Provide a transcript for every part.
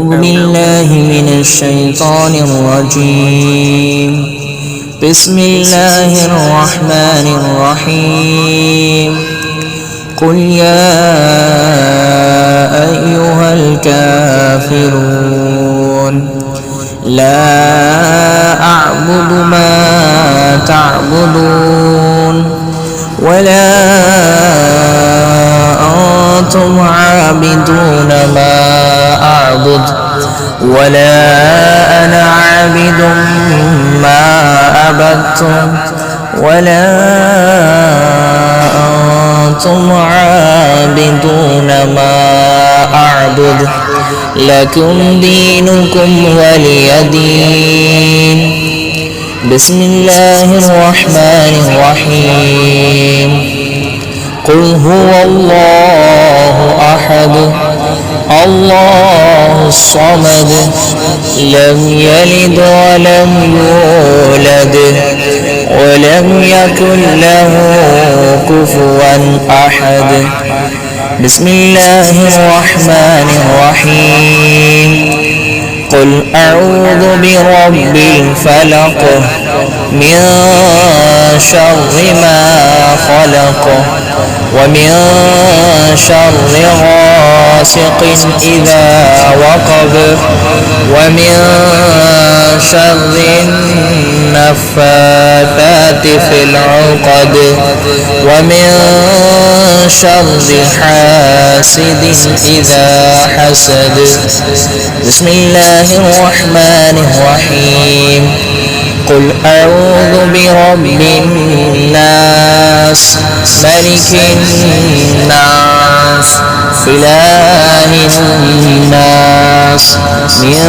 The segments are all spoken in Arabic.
أعوذ بالله من الشيطان الرجيم. بسم الله الرحمن الرحيم. قل يا أيها الكافرون لا أعبد ما تعبدون ولا أنتم عابدون ما أعبد ولا أنا عابد ما عبدتم ولا أنتم عابدون ما أعبد لكم دينكم ولي دين. بسم الله الرحمن الرحيم. قل هو الله أحد الله الصمد لم يلد ولم يولد ولم يكن له كفوا أحد. بسم الله الرحمن الرحيم. قل أعوذ برب الفلق من شر ما خلق ومن شر غاسق إذا وقب ومن شر النفاثات في العقد ومن شر حاسد إذا حسد. بسم الله الرحمن الرحيم. قل أعوذ برب الناس ملك الناس إله الناس من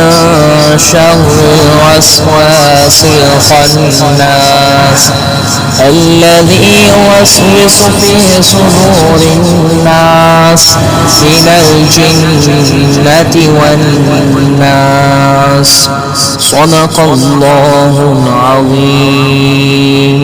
شر الوسواس الخناس الذي يوسوس في صدور الناس من الجنة والناس. صدق الله العظيم.